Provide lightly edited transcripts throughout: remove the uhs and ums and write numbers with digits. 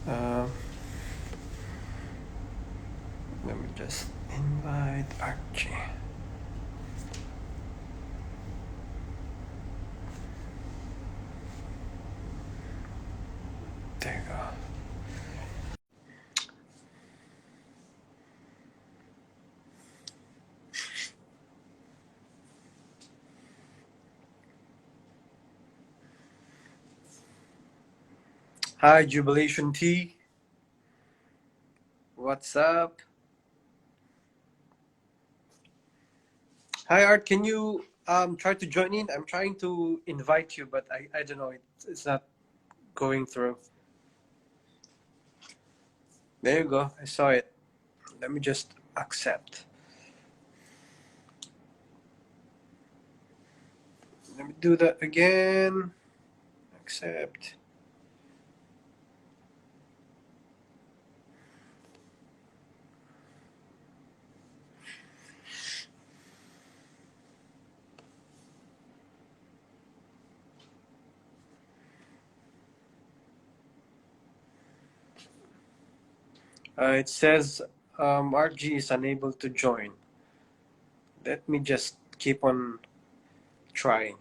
Um, Let me just invite Archie. There you go. Hi, Jubilation T. What's up? Hi, Art. Can you try to join in? I'm trying to invite you, but I don't know. It's not going through. There you go. I saw it. Let me just accept. Let me do that again. Accept. It says RG is unable to join. Let me just keep on trying.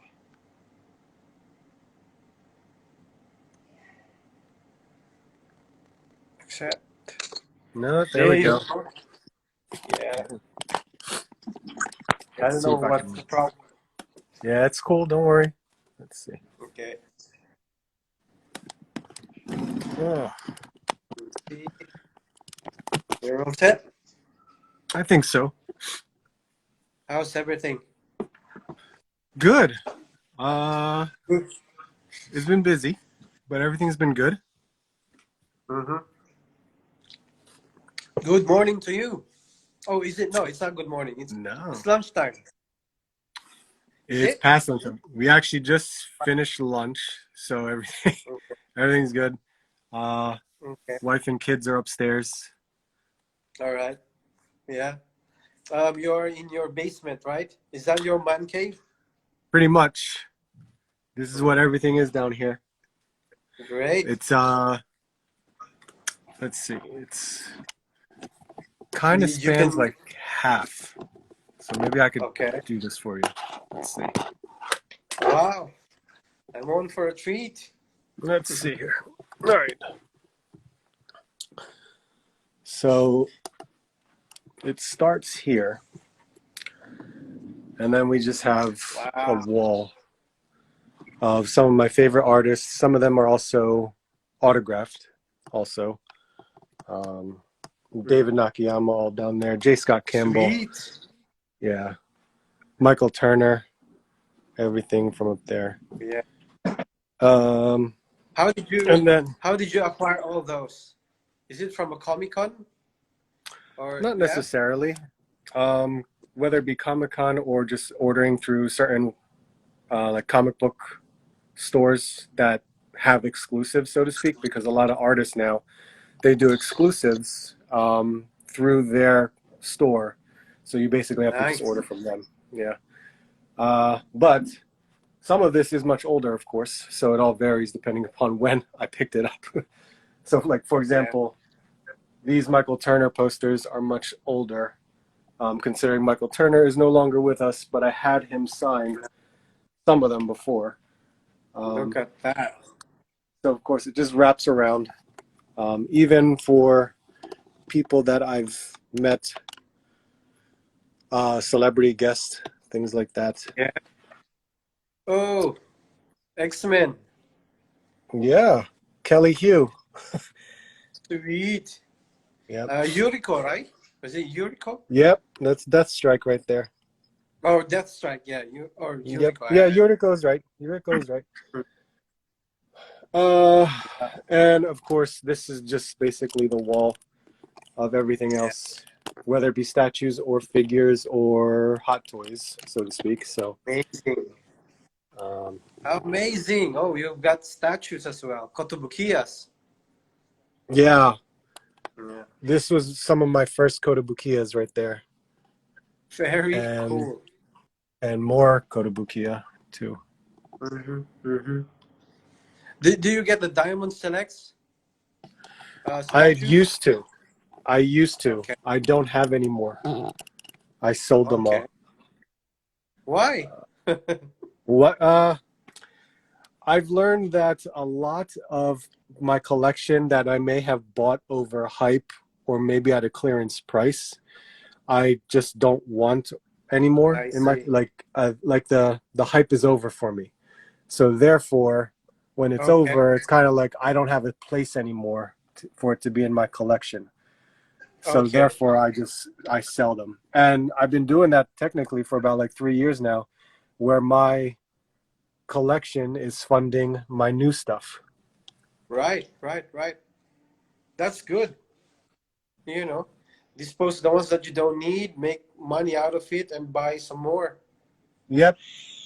Accept. No, there There we you go. go. Yeah. I Let's don't see know if I what's can. the problem. Yeah, it's cool. Don't worry. Let's see. Okay. Oh, You're all set? I think so. How's everything? Good. Good. It's been busy, but everything's been good. Mm-hmm. Good morning to you. Oh, is it? No, it's not good morning. No, It's lunchtime. Is it's it? past lunchtime. We actually just finished lunch, so everything Okay. everything's good. Uh, Okay. Wife and kids are upstairs. All right. Yeah. You're in your basement, right? Is that your man cave? Pretty much. This is what Mm, everything is down here. great. It's let's see. It's kind of You spans can. like half. So maybe I could Okay. do this for you. Let's see. Wow. I'm on for a treat. Let's see here. All right. So it starts here, and then we just have a Wow. wall of some of my favorite artists. Some of them are also autographed, also. Um, David Nakayama all down there. J. Scott Campbell. Sweet. Yeah. Michael Turner. Everything from up there. Yeah. Um, How did you and then, how did you acquire all those? Is it from a Comic Con? Or not yeah? necessarily, whether it be Comic Con or just ordering through certain like comic book stores that have exclusives, so to speak, because a lot of artists now they do exclusives through their store, so you basically have to just Nice. order from them. Yeah, but some of this is much older, of course, so it all varies depending upon when I picked it up. So, like for Yeah. example, these Michael Turner posters are much older. Considering Michael Turner is no longer with us, but I had him sign some of them before. Look Um, at that. so of course it just wraps around. Even for people that I've met, celebrity guests, things like that. Yeah. Oh, X-Men. Yeah, Kelly Hugh. Sweet. Yep. Yuriko, right? Was it Yuriko? Yep. That's Deathstrike right there. Oh, Deathstrike. Yeah. You or Yep. Yuriko. Yeah, Yuriko's right. Yuriko's right. Uh, and of course, this is just basically the wall of everything Yeah. else, whether it be statues or figures or hot toys, so to speak. So, Amazing. um, Amazing. Oh, you've got statues as well. Kotobukiyas. yeah, Yeah. this was some of my first Kotobukias right there, Very and cool. more Kotobukiya too. Mm-hmm. Mm-hmm. Do you get the diamond selects? I statues? used to. I used to. Okay. I don't have anymore. I sold them Okay. all. Why? What? I've learned that a lot of my collection that I may have bought over hype or maybe at a clearance price, I just don't want anymore. I In my see. like the hype is over for me. So therefore, when it's Okay. over, it's kind of like I don't have a place anymore for it to be in my collection. So Okay. therefore, I sell them, and I've been doing that technically for about like 3 years now, where my collection is funding my new stuff. Right. Right. Right. That's good. You know, dispose the ones that you don't need, make money out of it, and buy some more. Yep.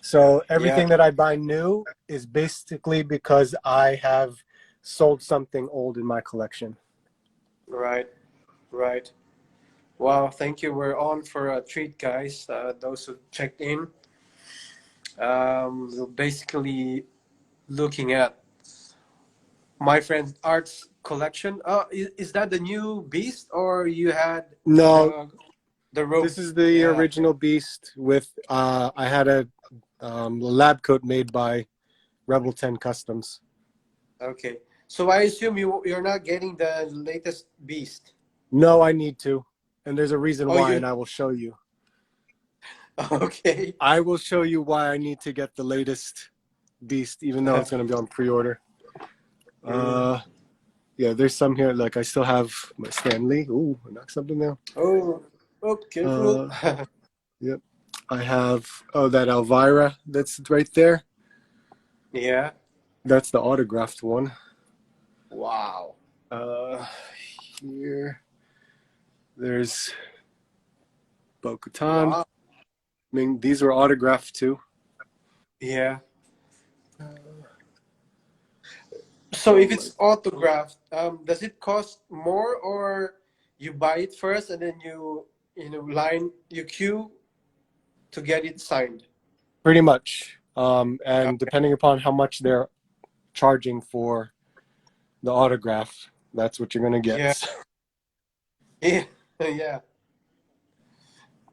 So Yeah. everything that I buy new is basically because I have sold something old in my collection. Right. Right. Wow. Thank you. We're on for a treat, guys. Those who checked in. We're basically looking at my friend Art's collection. Is that the new Beast or you had No, the the this rope? is the Yeah. original Beast with I had a lab coat made by Rebel 10 Customs. Okay. So I assume you're not getting the latest Beast. No, I need to. And there's a reason Oh, why, you and I will show you. okay? I will show you why I need to get the latest Beast, even though it's going to be on pre-order. Mm. Yeah, there's some here. Like I still have my Stanley. Ooh, I knocked something down. Oh, oh, careful. Uh, yep. I have that Elvira that's right there. Yeah. That's the autographed one. Wow. Uh, Here there's Bo-Katan. Wow. I mean, these were autographed too. Yeah. So Oh if my! it's autographed, does it cost more, or you buy it first and then you queue to get it signed? Pretty much. And Okay. depending upon how much they're charging for the autograph, that's what you're gonna Yeah. get. Yeah. Yeah.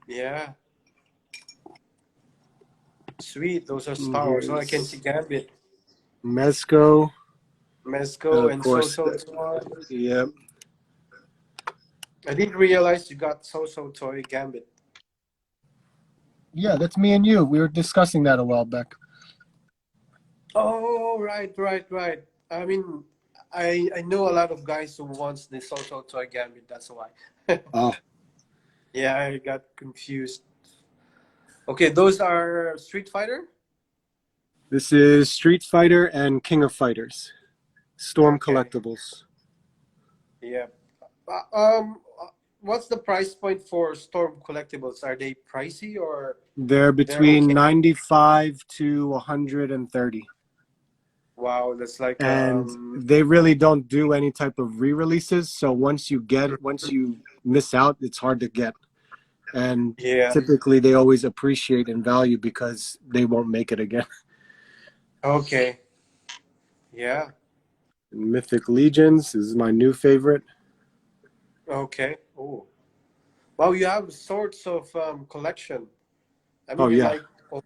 Yeah. Sweet. Those are stars. Oh, I can see Here's Gambit, Mezco, Mezco, of and So course. So Toy. Yep. I didn't realize you got So So Toy Gambit. Yeah, that's me and you. We were discussing that a while back. Oh, right, right, right. I mean, I know a lot of guys who wants the So So Toy Gambit. That's why. Oh, Yeah, I got confused. Okay, those are Street Fighter? this is Street Fighter and King of Fighters. Storm Okay. Collectibles. Yeah. What's the price point for Storm collectibles? Are they pricey or They're they're between okay? 95 to 130. Wow, that's like And they really don't do any type of re-releases. So once you miss out, it's hard to get. And yeah. typically they always appreciate in value because they won't make it again. Okay. Yeah. Mythic Legions is my new favorite. Okay. Oh. Wow, you have sorts of collection. I Oh mean, you yeah. like oh,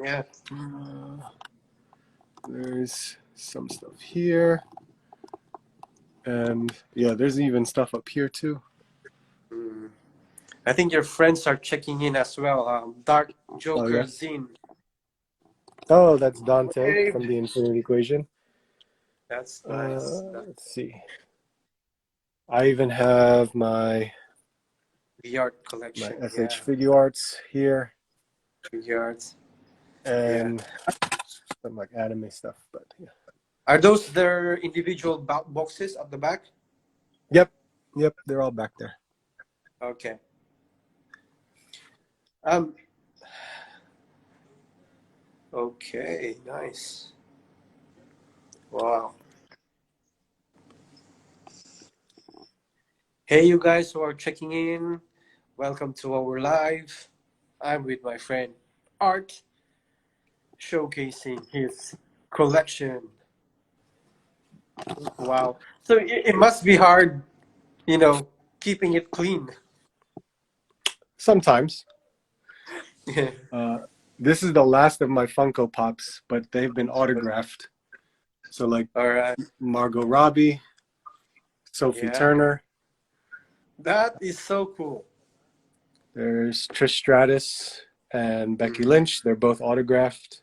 yeah. Uh, there's some stuff here. And yeah, there's even stuff up here too. Mm. I think your friends are checking in as well. Dark Oh Joker yeah. Zine. Oh, that's Dante Hey, from the Infinity Equation. that's nice. Let's see. I even have The art my collection. SH Yeah. Figure Arts here Yards. Yeah. and some like anime stuff. But yeah. Are those their individual boxes at the back? Yep, yep, they're all back there. Okay. Um. Okay. Nice. Wow. Hey, you guys who are checking in. Welcome to our live. I'm with my friend Art, showcasing his collection. Wow. So it must be hard, you know, keeping it clean. Sometimes. Yeah. Uh, this is the last of my Funko Pops, but they've been autographed. So like All right. Margot Robbie, Sophie Yeah. Turner, That is so cool. there's Trish Stratus and Becky Hmm. Lynch. They're both autographed.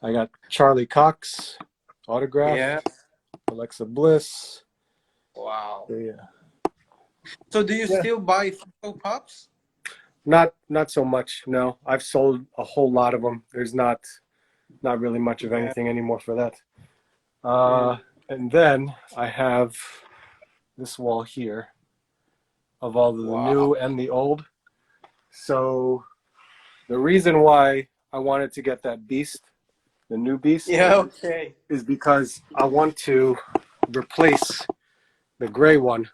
I got Charlie Cox, Yeah. autographed. Alexa Bliss. Wow. Yeah. So do you Yeah. still buy Funko Pops? Not so much. No, I've sold a whole lot of them. There's not really much of Yeah. anything anymore for that. Mm. And then I have this wall here of all of the Wow. new and the old. So the reason why I wanted to get that beast, the new beast, Yeah. Okay. is because I want to replace the gray one.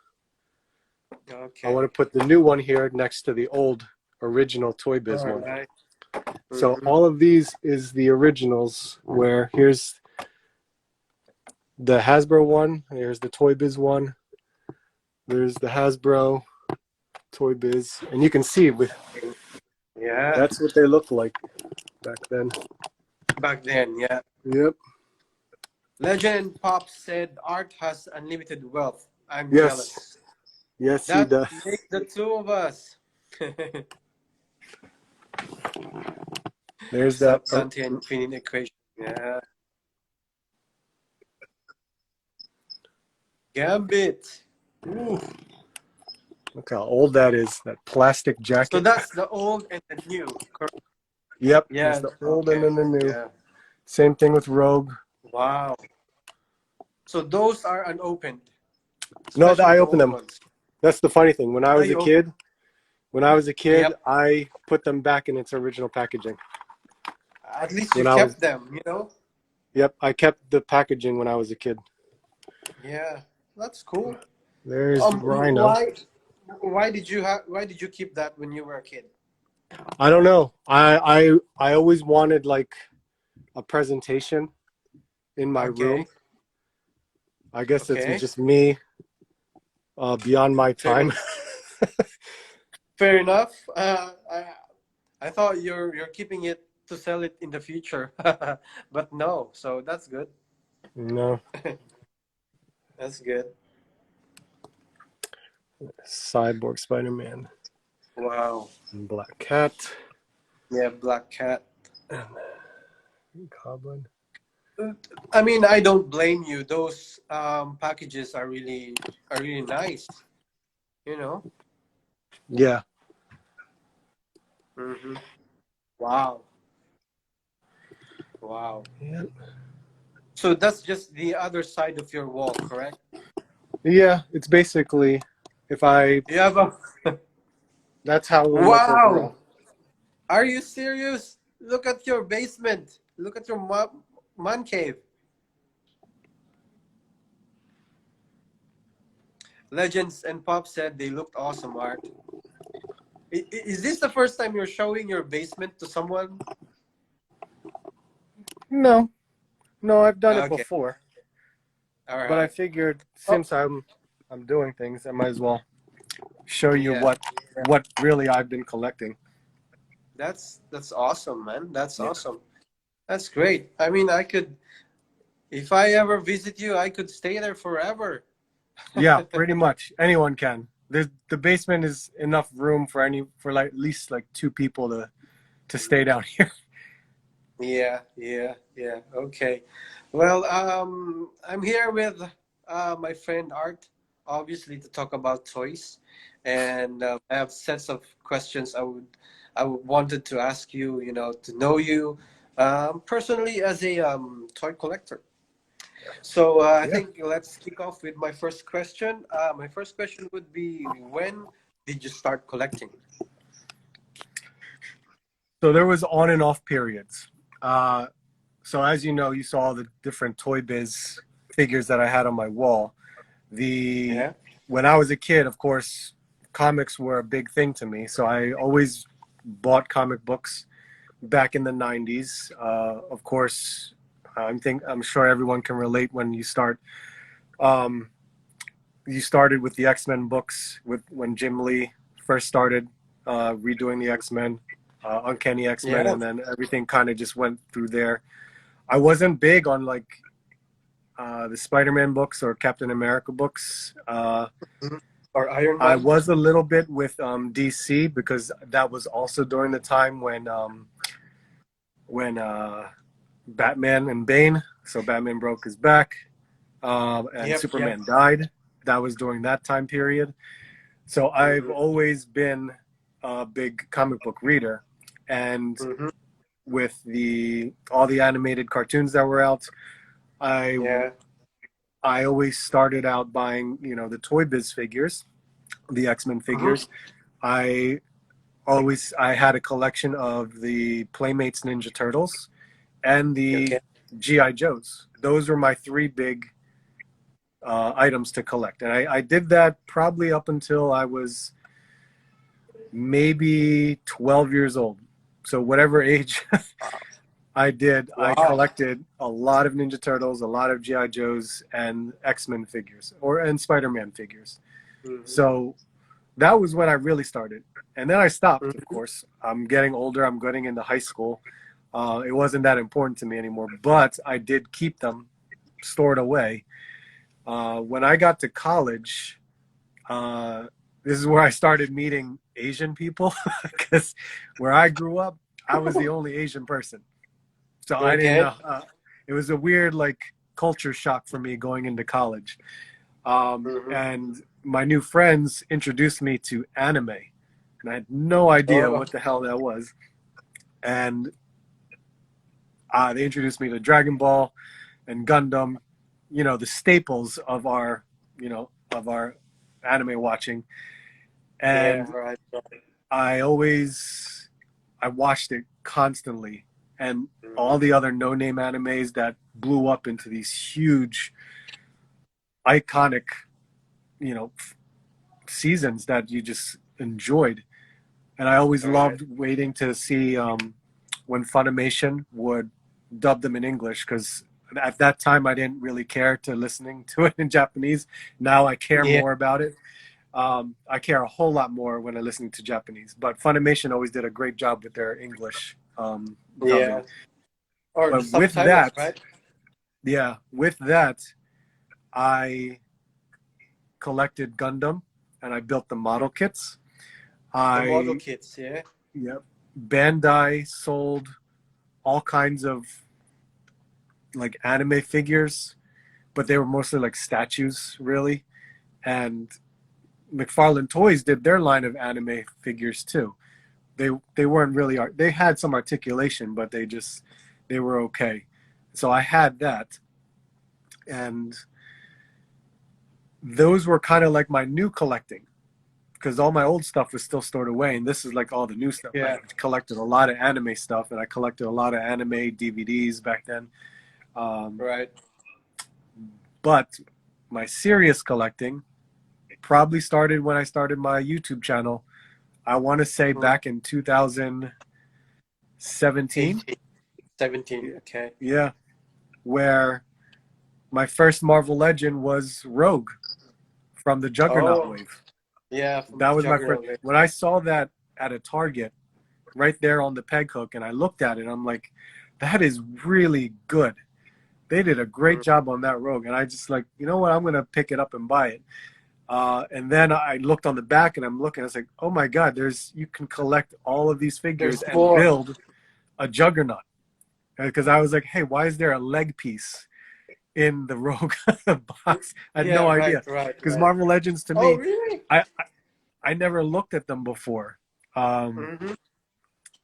I want Okay. to put the new one here next to the old original Toy Biz All one. right. So Mm-hmm. all of these is the originals where here's the Hasbro one, here's the Toy Biz one, there's the Hasbro Toy Biz, and you can see Yeah. that's what they looked like back then. Back then, yeah. Yep. Legend Pop said art has unlimited wealth. I'm Yes. jealous. Yes, he That does. makes the two of us. There's that. Substantia infinite equation. Yeah. Gambit. Ooh. Look how old that is. That plastic So jacket. that's the old and the new. Yep. That's Yeah. the old and Okay. then the new. Yeah. Same thing with Rogue. Wow. So those are unopened, No, especially I the opened old them. ones. That's the funny thing. Oh, you open. When I was a kid, Yep. I put them back in its original packaging. At least you When I was, kept them, you know? yep, I kept the packaging when I was a kid. Yeah. That's cool. There's Rhino. Why did you keep that when you were a kid? I don't know. I always wanted like a presentation in my room. Okay. I guess it's Okay. just me beyond my Fair time. fair enough. I thought you're keeping it to sell it in the future. But no. So that's good. No. That's good. Cyborg Spider-Man Wow. and Black Cat Yeah, Black Cat. and Goblin. I mean, I don't blame you. Those packages are really nice. You know. Yeah. Hmm. Wow. Wow. Yeah. So that's just the other side of your wall, correct? Yeah, it's basically if I You have a that's how it will look wow. overall. Are you serious? Look at your basement. Look at your man cave. Legends and Pop said they looked awesome, Art. Is this the first time you're showing your basement to someone? No. No, I've done it Okay, before. all But I right. figured Oh, since I'm doing things, I might as well show you yeah. what really I've been collecting. That's awesome, man. That's Yeah. awesome. That's great. I mean, I could if I ever visit you, I could stay there forever. Yeah, pretty much. Anyone can. The basement is enough room for like at least like two people to stay down here. Yeah, yeah, yeah. Okay. Well, I'm here with my friend Art, obviously to talk about toys, and I have sets of questions I would wanted to ask you. You know, to know you personally as a toy collector. So I Yeah. think let's kick off with my first question. My first question would be, when did you start collecting? So there was on and off periods. Uh, so as you know, you saw the different Toy Biz figures that I had on my wall. The Yeah. When I was a kid, of course, comics were a big thing to me. So I always bought comic books back in the 90s. Of course, I'm sure everyone can relate when you start Um, you started with the X-Men books with when Jim Lee first started redoing the X-Men, Uncanny X-Men, Yeah. and then everything kind of just went through there. I wasn't big on like the Spider-Man books or Captain America books. Mhm. Or Iron I Man. was a little bit with DC because that was also during the time when Batman and Bane. So Batman broke his back, and Yep, yep. Superman died. That was during that time period. So I've Hmm. always been a big comic book reader, and Hmm. with the all the animated cartoons that were out, I Yeah. I always started out buying the Toy Biz figures, the X-Men Hmm. figures. I I had a collection of the Playmates Ninja Turtles and the Okay. GI Joes. Those were my three big items to collect, and I did that probably up until I was maybe 12 years old. So whatever age I did, I Wow. collected a lot of Ninja Turtles, a lot of GI Joes, and X-Men figures, and Spider-Man figures. Hmm. So that was when I really started, and then I stopped. Of Hmm. course, I'm getting older. I'm getting into high school. It wasn't that important to me anymore, but I did keep them stored away. When I got to college, uh, this is where I started meeting Asian people because where I grew up, I was the only Asian person. So I didn't Okay. know. It was a weird like culture shock for me going into college. Hmm. And my new friends introduced me to anime, and I had no idea Oh. what the hell that was. And they introduced me to Dragon Ball and Gundam, the staples of our anime watching. Yeah. And Right. Right. I always I watched it constantly, and all Hmm. the other no-name animes that blew up into these huge, iconic, you know, seasons that you just enjoyed. And I always All right. loved waiting to see when Funimation would dub them in English because at that time I didn't really care to listening to it in Japanese. Now I care Yeah. more about it. I care a whole lot more when I listen to Japanese. But Funimation always did a great job with their English dubbing. Yeah. Or the But with subtitles, that, right? yeah, with that, I collected Gundam and I built the model kits. The model I kits. Yeah. Yep. Bandai sold all kinds of like anime figures, but they were mostly like statues, really. And McFarlane Toys did their line of anime figures too. They weren't really they had some articulation, but they were okay. So I had that, and those were kind of like my new collecting because all my old stuff was still stored away, and this is like all the new stuff. I Yeah. collected a lot of anime stuff, and I collected a lot of anime DVDs back then. Um, Right. but my serious collecting probably started when I started my YouTube channel. I want to say Hmm. back in 2017. 18, 17. Okay. Yeah, where my first Marvel Legend was Rogue from the Juggernaut Oh. wave. Yeah. From That the was my first. Juggernaut. When I saw that at a Target right there on the peg hook and I looked at it, I'm like, that is really good. They did a great Mm. job on that Rogue. And I just like, you know what, I'm going to pick it up and buy it. And then I looked on the back and I'm looking, I was like, oh my God, you can collect all of these figures There's and more. build a Juggernaut. Because I was like, hey, why is there a leg piece in the Rogue box? I had Yeah. no Right. idea. Right. Because Right. Marvel Legends to Oh, me, really? I never looked at them before. Um, Hmm.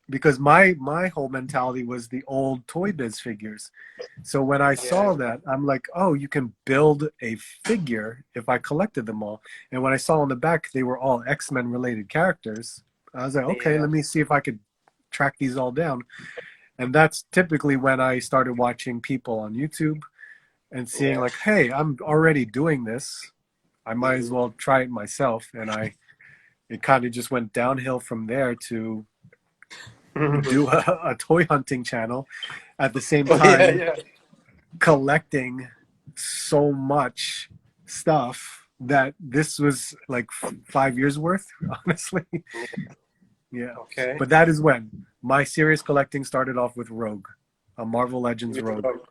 because my whole mentality was the old Toy Biz figures. So when I saw Yeah. that, I'm like, oh, you can build a figure if I collected them all. And when I saw on the back they were all X-Men related characters, I was like, okay, Yeah. let me see if I could track these all down. And that's typically when I started watching people on YouTube and seeing Yeah. like, hey, I'm already doing this. I might as Hmm. well try it myself. And it kind of just went downhill from there to do a toy hunting channel at the same Oh, yeah. time Yeah. collecting so much. stuff that this was like 5 years worth, honestly. Yeah. Yeah. Okay. But that is when my serious collecting started off with Rogue, a Marvel Legends With Rogue. Rogue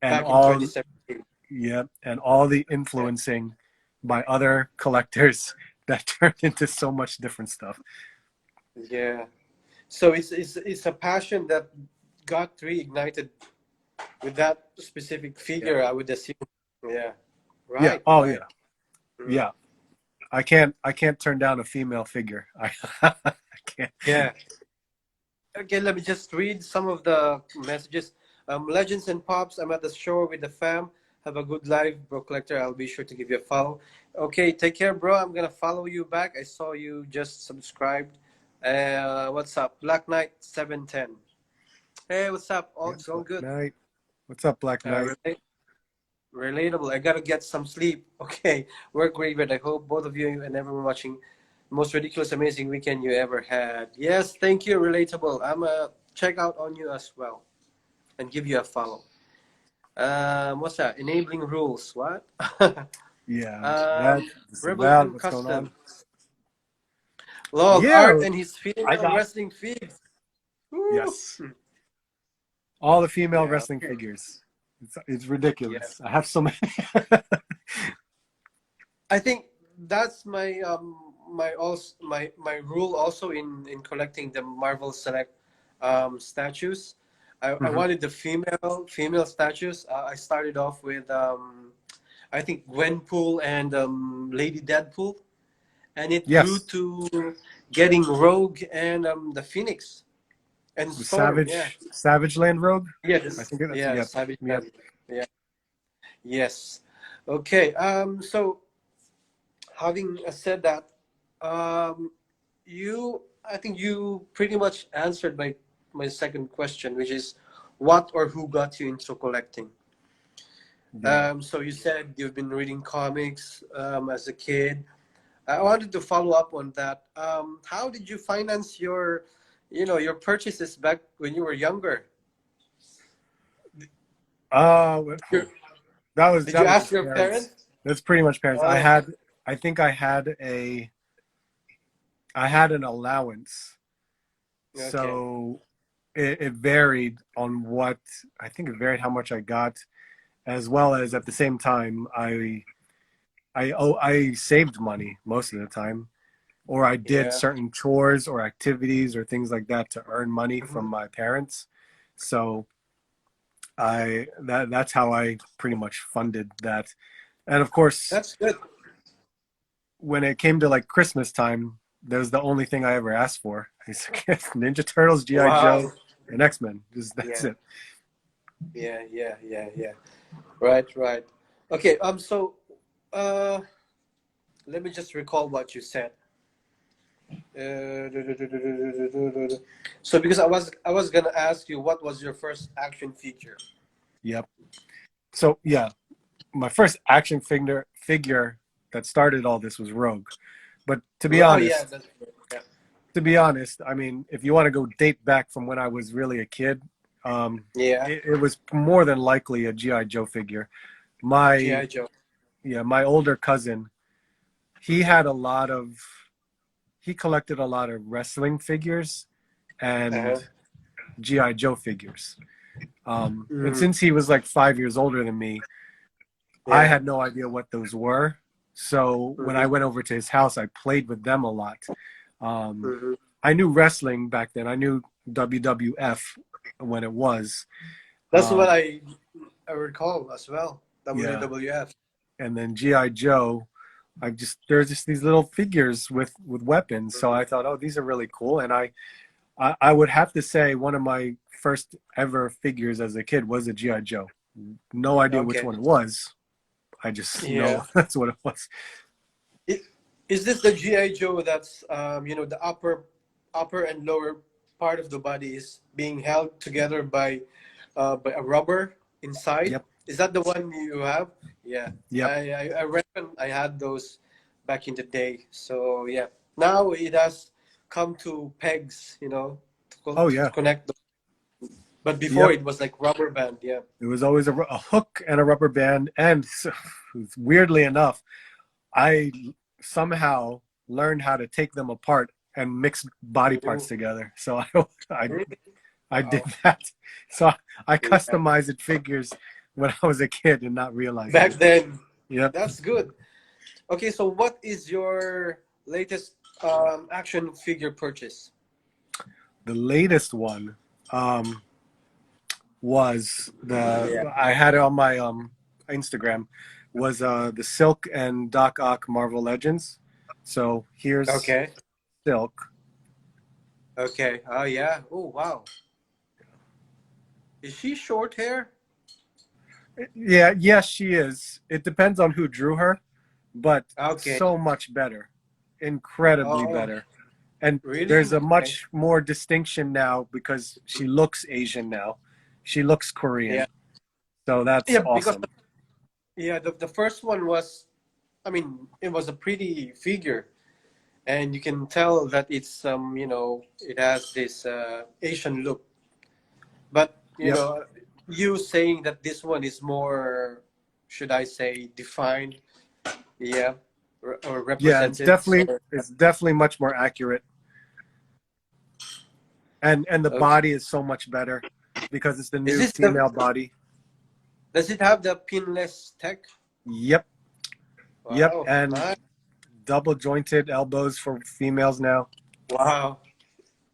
And back in all 2017. yeah, and all the Yeah. influencing by other collectors that turned into so much different stuff. Yeah. So it's a passion that got reignited with that specific Yeah. figure, I would assume. Yeah. Yeah. Right, Oh right. yeah. Mm. Yeah. I can't turn down a female figure. I can't. Yeah. Okay, let me just read some of the messages. Legends and Pops, I'm at the shore with the fam. Have a good life, bro collector. I'll be sure to give you a follow. Okay, take care, bro. I'm gonna follow you back. I saw you just subscribed. What's up? Black Knight 710. Hey, what's up? All, Yeah, it's all Black good. Knight. What's up, Black Knight? Relatable. I gotta get some sleep. Okay, work great, but I hope both of you and everyone watching most ridiculous, amazing weekend you ever had. Yes, thank you, relatable. I'm a check out on you as well and give you a follow. What's that? Enabling rules. What? Yeah, that um, just about Revolution what's going Custom. on. Lol, Yeah, art and his I female got wrestling feeds. Woo! yes. All the female Yeah. wrestling Okay. figures. It's Yeah. ridiculous. I have so many. I think that's my rule also in collecting the Marvel Select statues. I Mhm. wanted the female statues. I started off with I think Gwenpool and Lady Deadpool, and it grew Yes, to getting Rogue and the Phoenix and the Storm. Yeah, Savage Land Rogue. yeah, I think that's yeah, the yep, Savage yep. Land. Yeah, yes. Okay. So having said that, um, I think you pretty much answered my second question, which is what or who got you into collecting. Yeah. So you said you've been reading comics as a kid. I wanted to follow up on that. How did you finance your purchases back when you were younger? Oh, Your- Did that you was ask just your parents. parents? That's pretty much parents. Oh, I think I had an allowance, okay. so it varied on what I think it varied how much I got, as well as at the same time I saved money most of the time, or I did Yeah. certain chores or activities or things like that to earn money from Mhm. my parents. So that's how I pretty much funded that. And of course, That's good. when it came to like Christmas time, that was the only thing I ever asked for. It's like Ninja Turtles, GI Joe, Wow. and X Men. Just that's Yeah. it. Yeah. Right, right. Okay, so uh let me just recall what you said. So because I was gonna ask you what was your first action figure? Yep. So yeah, my first action figure that started all this was Rogue. But Oh yeah, that's yeah. to be honest, I mean, if you want to go date back from when I was really a kid, Yeah, it was more than likely a GI Joe figure. My G.I. Joe. my older cousin, he had a lot of he collected a lot of wrestling figures and Uh-huh. GI Joe figures. And Mm, since he was like 5 years older than me, I yeah. had no idea what those were. So when I Mm-hmm, went over to his house, I played with them a lot. Um, mm-hmm. I knew wrestling back then. I knew WWF when it was. That's what Um, I recall as well. yeah, WWF. and then GI Joe. There's just these little figures with weapons. So Mhm. I thought, oh, these are really cool. And I would have to say one of my first ever figures as a kid was a GI Joe. No idea which Okay. one it was. I just know Yeah. that's what it was. It, is this the GI Joe that's the upper and lower part of the body is being held together by a rubber inside? Yep, Is that the one you have? Yeah. yep. I reckon I had those back in the day. So yeah. Now it has come to pegs, Oh to yeah, connect them. But before Yep. it was like rubber band. Yeah. It was always a hook and a rubber band. And so, weirdly enough, I somehow learned how to take them apart and mix body parts Ooh, together. So I, really? I did Wow. that. So I Yeah. customized figures when I was a kid and not realizing Back it. then, Yep. that's good. Okay, so what is your latest action figure purchase? The latest one um, was Yeah. I had it on my Instagram was the Silk and Doc Ock Marvel Legends. So here's Okay. Silk. Okay. Oh yeah. Oh wow. Is she short hair? Yeah, yes, she is. It depends on who drew her, but Okay. so much better, incredibly Oh, better. And really? there's a Okay. much more distinction now because she looks Asian now. She looks Yeah. Korean. So that's Yeah, because awesome. yeah, the first one was, I mean, it was a pretty figure, and you can tell that it's it has this Asian look. But Yep. you saying that this one is more, should I say, defined? Yeah, or Yeah, represented. So it's definitely much more accurate. And the okay, body is so much better because it's the is new this the? female body. Does it have the pinless tech? Yep. Yep. Wow, And nice. double jointed elbows for females now. Wow,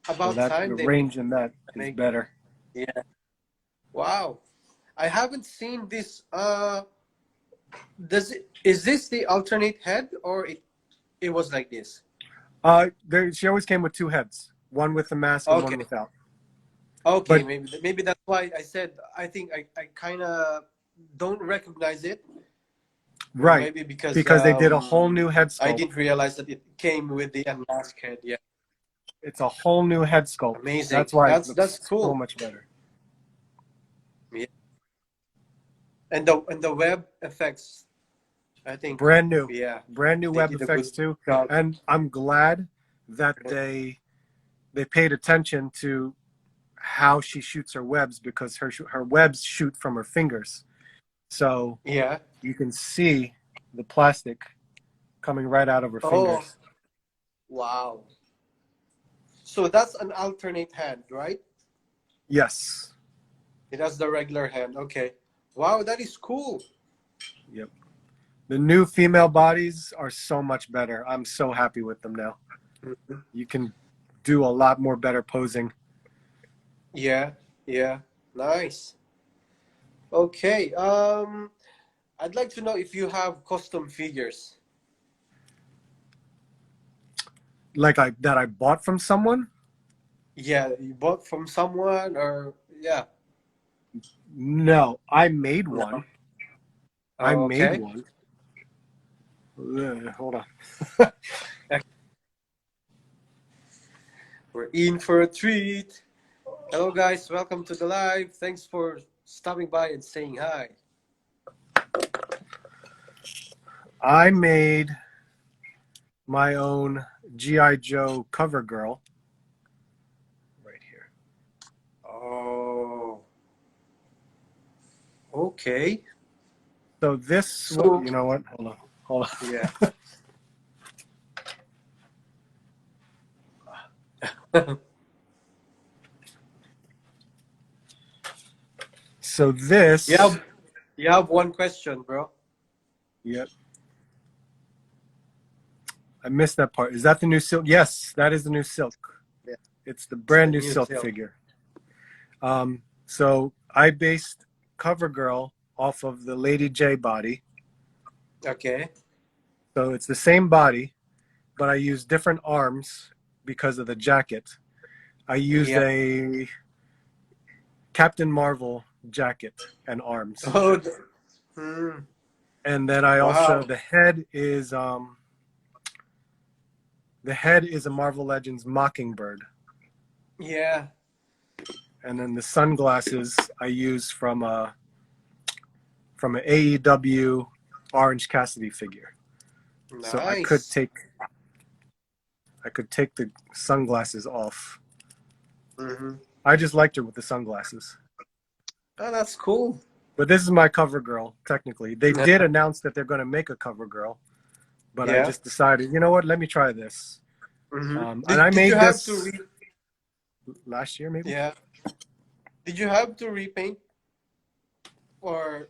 So about that time the they make range in that is make. better. Yeah. Wow, I haven't seen this. Does it? Is this the alternate head, or it was like this? She always came with two heads, one with the mask and one Okay. without. Okay, But maybe that's why I said I think I kind of don't recognize it. right, Maybe because because they did a whole new head I sculpt. didn't realize that it came with the unmasked head. Yeah, It's a whole new head sculpt. amazing. That's why it That's looks so cool. much better. Yeah, and the web effects. I think Brand new, yeah, brand new they web did a effects good too. job. And I'm glad that they paid attention to how she shoots her webs because her webs shoot from her fingers. So Yeah. you can see the plastic coming right out of her Oh fingers. wow. So that's an alternate hand, right? Yes. It has the regular hand. Okay. Wow, that is cool. Yep. The new female bodies are so much better. I'm so happy with them now. Mhm. You can do a lot more better posing. Yeah. Yeah. Nice. Okay. I'd like to know if you have custom figures. Like I bought from someone? Yeah, you bought from someone or yeah. No, I made No. one. I Oh, made okay. one. Hold on. We're in for a treat. Hello guys, welcome to the live. Thanks for stopping by and saying hi. I made my own GI Joe cover girl right here. Oh, okay. So this, So you know what? Hold yeah. on. So you this, have you have one question, bro. yep, I missed that part. Is that the new silk? Yes, that is the new silk. Yeah, It's the it's the brand new new silk silk. figure. So I based CoverGirl off of the Lady J body. Okay. So it's the same body, but I used different arms because of the jacket. I used Yeah. a Captain Marvel jacket and arms. Oh, hmm. And then I also Wow. the head is a Marvel Legends Mockingbird. Yeah. And then the sunglasses I used from an AEW Orange Cassidy figure. So Nice. I could take the sunglasses off. Hmm. I just liked her with the sunglasses. Oh, that's cool. But this is my cover girl, technically. They did announce that they're going to make a cover girl, but I Yeah. just decided, you know what? Let me try this. Mm-hmm. And I Did you made have to this last year, maybe. yeah? Did you have to repaint, or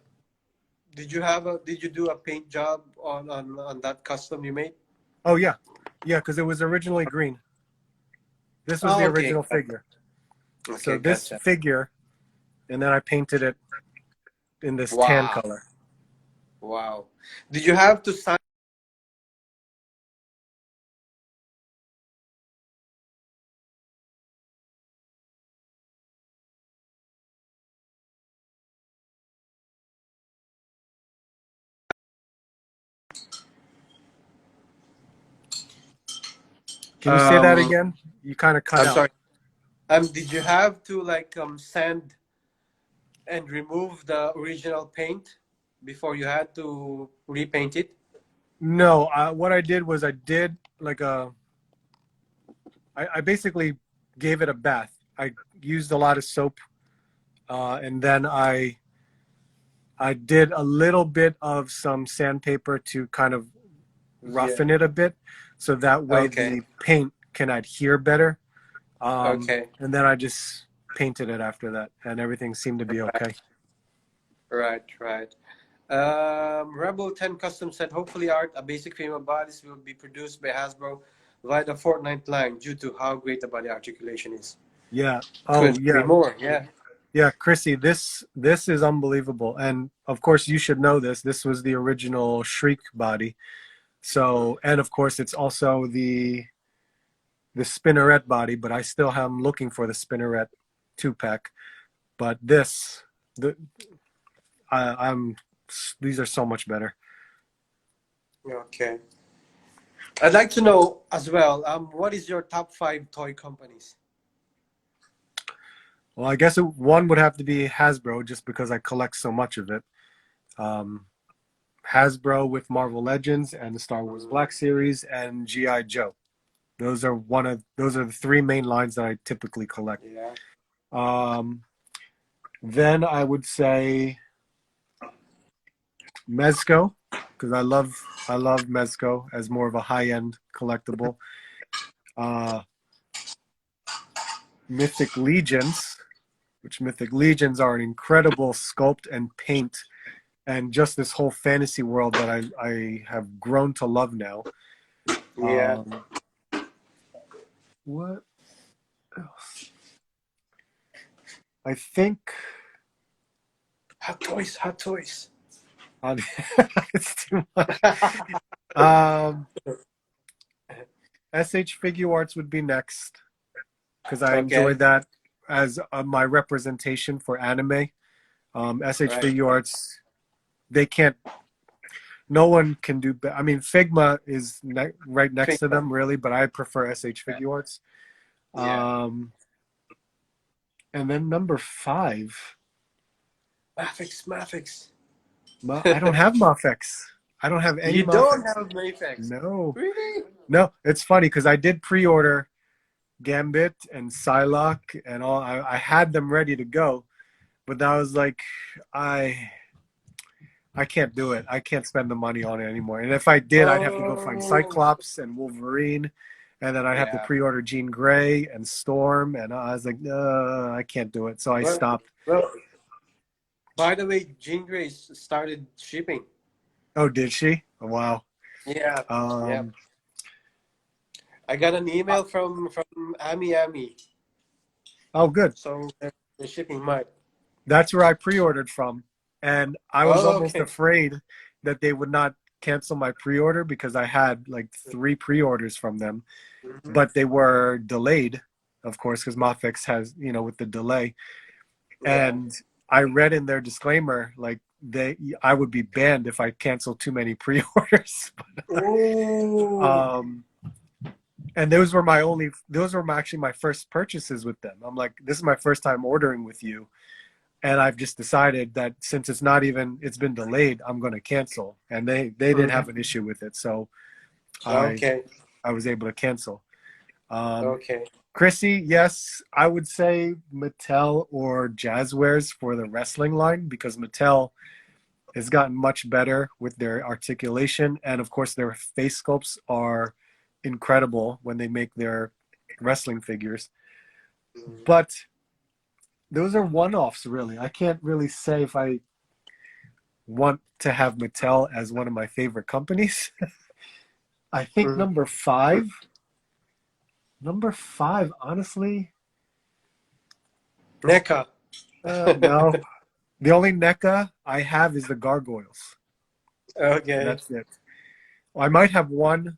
did you do a paint job on that custom you made? Oh yeah, yeah, because it was originally green. This was the Oh, okay. original figure. So Okay, this gotcha. figure, and then I painted it in this tan Wow. color. Wow. Did you have to sign? Can you say that Um, again? You kind of cut I'm out. sorry. Did you have to like sand and remove the original paint before you had to repaint it? No, what I did was I did like I basically gave it a bath. I used a lot of soap, and then I did a little bit of some sandpaper to kind of Yeah. roughen it a bit, so that way Okay. the paint can adhere better. Okay. And then I just painted it after that, and everything seemed to be okay. Right. Right. Rebel 10 Custom said, hopefully, Art, a basic frame of bodies will be produced by Hasbro via the Fortnite line due to how great the body articulation is. Yeah. Oh Couldn't agree yeah. more. Yeah. Yeah, Chrissy, this is unbelievable, and of course you should know this. This was the original Shriek body. So, and of course it's also the spinneret body, but I still am looking for the spinneret 2 pack. But this, the I'm these are so much better. Okay. I'd like to know as well, what is your top five toy companies? Well, I guess one would have to be Hasbro, just because I collect so much of it. Um, Hasbro with Marvel Legends and the Star Wars Mm, Black Series and GI Joe. Those are the three main lines that I typically collect. yeah. Um, then I would say Mezco, because I love Mezco as more of a high end collectible. Uh, Mythic Legions, which Mythic Legions are an incredible sculpt and paint, and just this whole fantasy world that I have grown to love now. Yeah. Um, what else? I think Hot toys, hot toys. on it's too much. Um, SH Figure Arts would be next because I Okay. enjoyed that as my representation for anime. SH Right. Figure Arts, they can't. No one can do. I mean, Figma is right next to Figma. them, really, but I prefer SH Yeah. Figure Arts. Yeah. Um, and then number five, Mafix, Mafix. I don't have Mafex. I don't have any You don't Mafex. have Mafix. No, Really? no. It's funny because I did pre-order Gambit and Psylocke and all. I had them ready to go, but that was like, I I can't do it. I can't spend the money on it anymore. And if I did, I'd have to go find Oh. Cyclops and Wolverine, and then I'd have to Yeah. pre-order Jean Grey and Storm, and I was like, I can't do it. So I Well, stopped. well. By the way, Jean Grey started shipping. Oh, did she? Oh, wow. Yeah. Yeah. Um, I got an email from Ami Ami. oh, good. So the shipping might. That's where I pre-ordered from, and I was Oh, almost okay. afraid that they would not cancel my pre-order because I had like 3 pre-orders from them, Hmm. but they were delayed, of course, because Mafex has, with the delay. Yeah. And I read in their disclaimer like I would be banned if I cancel too many pre-orders. Oh. um, and those were actually my first purchases with them. I'm like, this is my first time ordering with you, and I've just decided that since it's been delayed, I'm going to cancel. And they didn't Mhm. have an issue with it, so I Okay. I was able to cancel. Um, Okay. Chrissy, yes, I would say Mattel or Jazzwares for the wrestling line because Mattel has gotten much better with their articulation, and of course, their face sculpts are incredible when they make their wrestling figures. Mm. But those are one-offs, really. I can't really say if I want to have Mattel as one of my favorite companies. I think Mhm. number five, honestly, NECA. no. The only NECA I have is the gargoyles. Okay. That's it. I might have one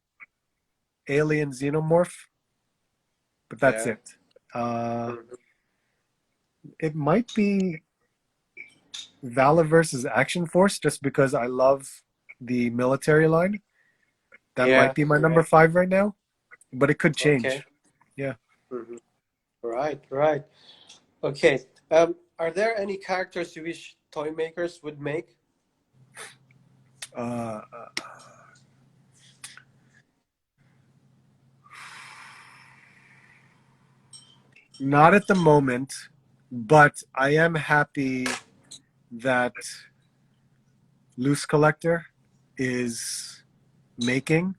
alien xenomorph, but that's Yeah. it. Uh, Mhm. it might be Valor versus Action Force just because I love the military line. That might Yeah. be my Yeah. number five right now, but it could Okay. change. Yeah. Mhm. Right. Right. Okay. Are there any characters you wish toy makers would make? Uh, Not at the moment, but I am happy that Loose Collector is making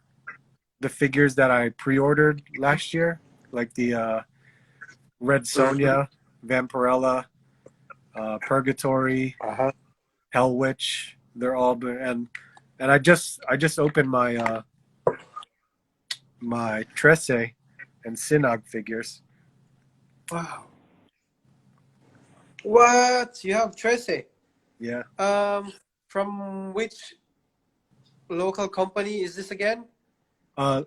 the figures that I pre-ordered last year, like the Red Hmm. Sonja, Vampirella, Purgatory, Uh-huh. Hell Witch. They're all and I just opened my Tresse and Synog figures. Wow. What? You have Tracy? Yeah. Um, from which local company is this again?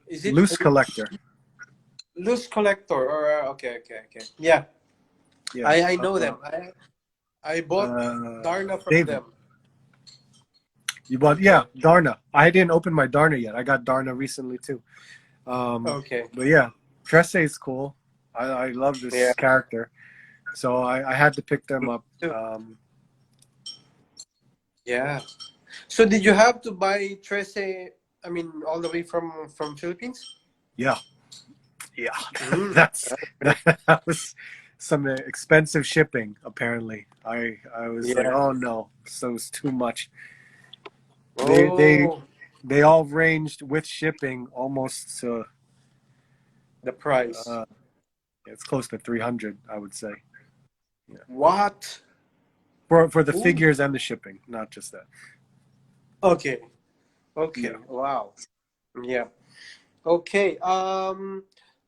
Is it Loose Collector. Loose Collector? Or okay, okay, okay. Yeah, Yeah. I know them. I bought Darna from David. them. You bought, yeah, Okay, Darna. I didn't open my Darna yet. I got Darna recently too. okay. But yeah, Tresse is cool. I love Yeah. this character, so I had to pick them up. Yeah. So did you have to buy Tracy? I mean, all the way from Philippines? Yeah, yeah, Mm. that was some expensive shipping. Apparently, I was like, Yeah. oh no, so it's too much. They they Oh, they all ranged with shipping almost to the price. uh, it's close to 300, I would say. Yeah, What? for the Ooh. figures and the shipping, not just that. Okay. Yeah. Okay. Wow. Yeah. Okay.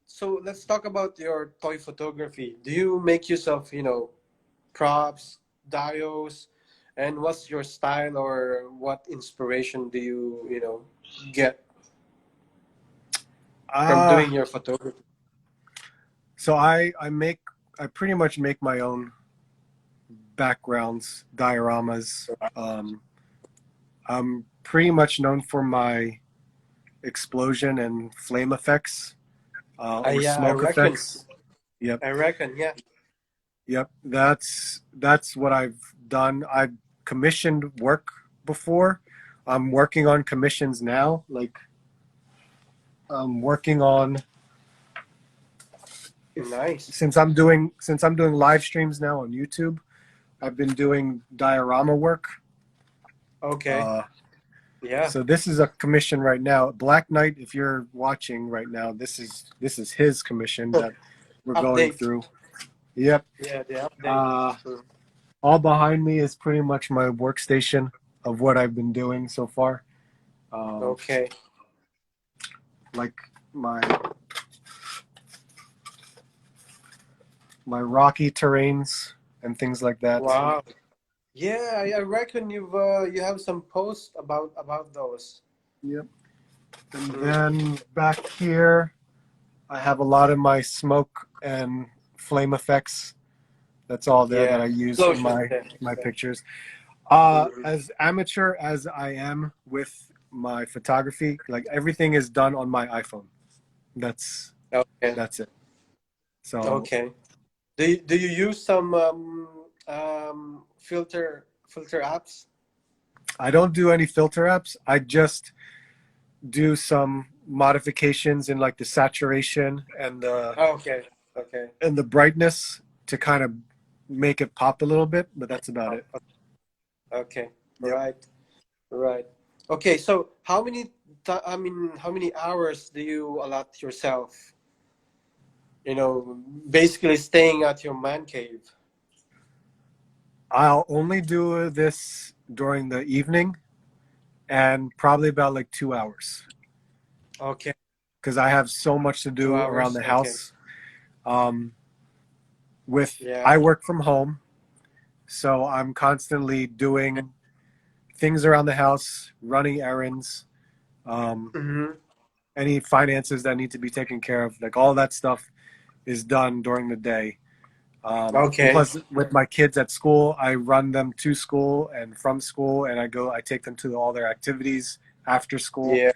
So let's talk about your toy photography. Do you make use of, props, dios, and what's your style or what inspiration do you, get from Uh doing your photography? so I pretty much make my own backgrounds, dioramas. I'm pretty much known for my explosion and flame effects or Yeah, I smoke reckon. effects. Yep, I reckon. Yeah. yep. That's what I've done. I've commissioned work before. I'm working on commissions now. Like I'm working on if Nice. since I'm doing live streams now on YouTube. I've been doing diorama work. Okay. Uh, Yeah. so this is a commission right now. Black Knight, if you're watching right now, this is his commission that we're going Update. through. Yep. Yeah, the update. Uh, Mm. all behind me is pretty much my workstation of what I've been doing so far. Um, Okay. like my my rocky terrains and things like that. Wow. Yeah, I reckon you have some posts about those. Yep. And Mm. then back here, I have a lot of my smoke and flame effects. That's all there that Yeah. I use in Explosion. my Yeah. my Yeah. pictures. Mhm. As amateur as I am with my photography, like everything is done on my iPhone. That's Okay. that's it. So Okay. Do you use some filter apps? I don't do any filter apps. I just do some modifications in like the saturation and the Oh, okay. Okay. and the brightness to kind of make it pop a little bit, but that's about it. Okay. Yep. Right. Right. Okay. So how many hours do you allot yourself? Basically staying at your man cave. I'll only do this during the evening and probably about like 2 hours Okay. because I have so much to Two do around hours. the Okay. house. Um, Yeah. I work from home, so I'm constantly doing things around the house, running errands, um, Mm-hmm. any finances that need to be taken care of, like all that stuff is done during the day. And Okay. plus, with my kids at school, I run them to school and from school, and I take them to all their activities after school. Yeah.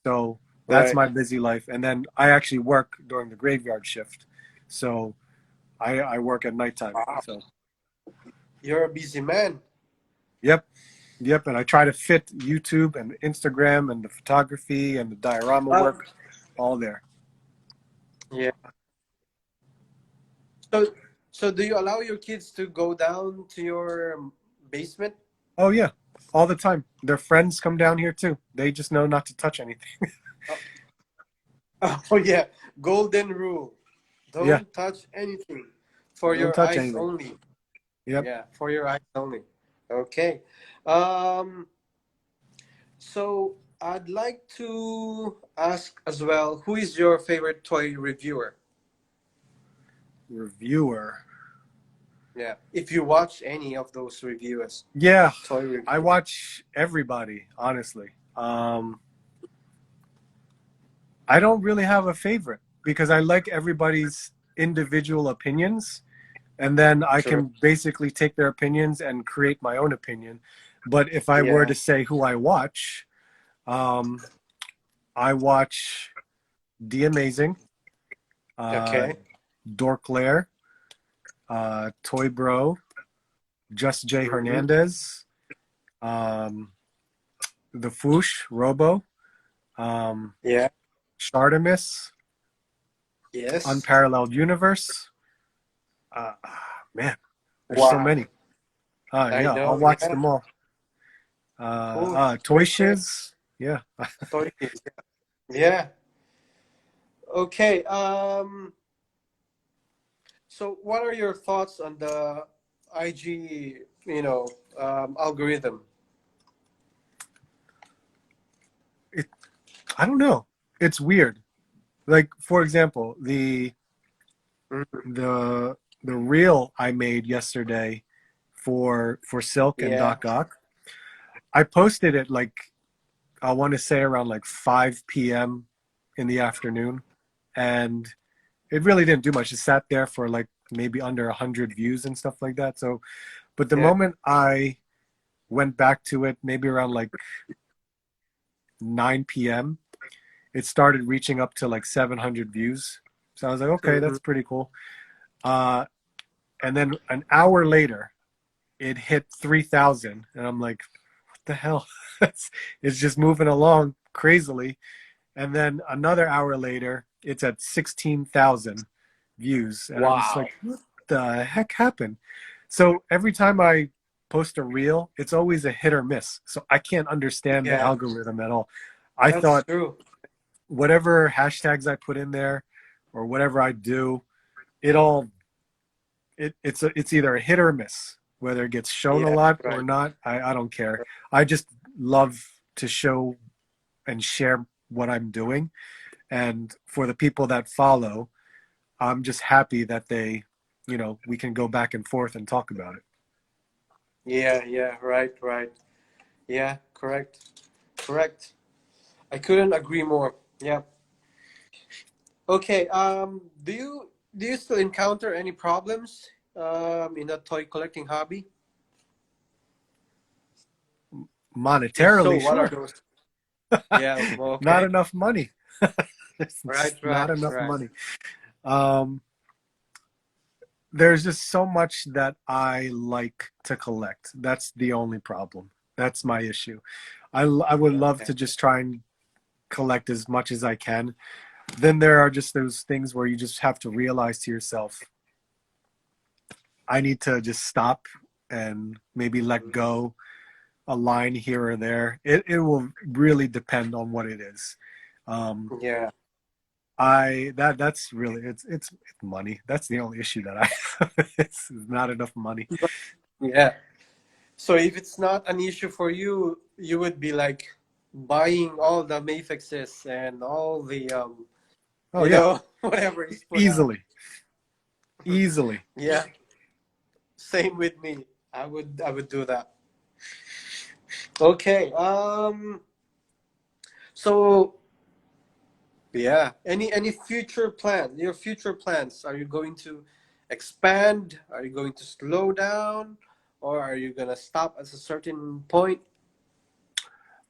So that's Right. my busy life. And then I actually work during the graveyard shift. So I work at nighttime. Wow. So, You're a busy man. yep, yep. And I try to fit YouTube and Instagram and the photography and the diorama Uh, work all there. yeah. So, so do you allow your kids to go down to your basement? Oh, yeah, all the time. Their friends come down here too. They just know not to touch anything. Oh, oh yeah. Golden rule. Yeah, Don't touch anything for don't your touch eyes anything. only. Yep. Yeah, for your eyes only. Okay. Um, so I'd like to ask as well, who is your favorite toy reviewer? Reviewer. Yeah. If you watch any of those reviews, Yeah, toy I review. watch everybody, honestly. I don't really have a favorite because I like everybody's individual opinions, and then I True. can basically take their opinions and create my own opinion. But if I were Yeah. to say who um, I watch The Amazing, uh, Okay. Dorklair, Toy Bro, Just J Mm-hmm. Hernandez, um, The Foosh, Robo, um, Yeah. Shartimus, Yes. Unparalleled Universe. Uh, Man, there's so Wow. many. I Yeah, I'll know. watch Yeah. them all. Cool. Toy Great. Great. Shiz. Yeah. Toy kids. Yeah. Okay. So what are your thoughts on the IG, algorithm? It, I don't know. It's weird. Like, for example, Mhm. the the reel I made yesterday for Silk and Yeah. Doc Ock. I posted it like I want to say around like 5 p.m. in the afternoon, and it really didn't do much. It sat there for like maybe under 100 views and stuff like that. So, but the Yeah. moment I went back to it, maybe around like 9 p.m., it started reaching up to like 700 views. So I was like, okay, Hmm. that's pretty cool. Uh, and then an hour later, it hit 3,000, and I'm like, what the hell? It's just moving along crazily. And then another hour later, it's at 16,000 views, and I'm just Wow. like, what the heck happened? So every time I post a reel, it's always a hit or miss. So I can't understand the Yeah, algorithm at all. I that's thought true. whatever hashtags I put in there or whatever I do, it all it's either a hit or a miss. Whether it gets shown a Yeah, lot or right. not, I don't care. I just love to show and share what I'm doing. And for the people that follow, I'm just happy that we can go back and forth and talk about it. Yeah, yeah, right, right. Yeah, correct. Correct. I couldn't agree more. Yeah. Okay, do you still encounter any problems in the toy collecting hobby? If so, Monetarily, what are sure. those? Yeah, well, Not okay. enough money. It's Right, just not right, enough right. money. Um, there's just so much that I like to collect. That's the only problem. That's my issue. I would love Okay. to just try and collect as much as I can. then there are just those things where you just have to realize to yourself, I need to just stop and maybe let go a line here or there. It will really depend on what it is. Um, Yeah. that's really it's money. That's the only issue that I have. It's not enough money. Yeah. So if it's not an issue for you, you would be like buying all the Mayfixes and all the Oh yeah, whatever is put out. easily, easily. Yeah. Same with me. I would do that. Okay. So yeah. Any future plan? Your future plans? Are you going to expand? Are you going to slow down? Or are you gonna stop at a certain point?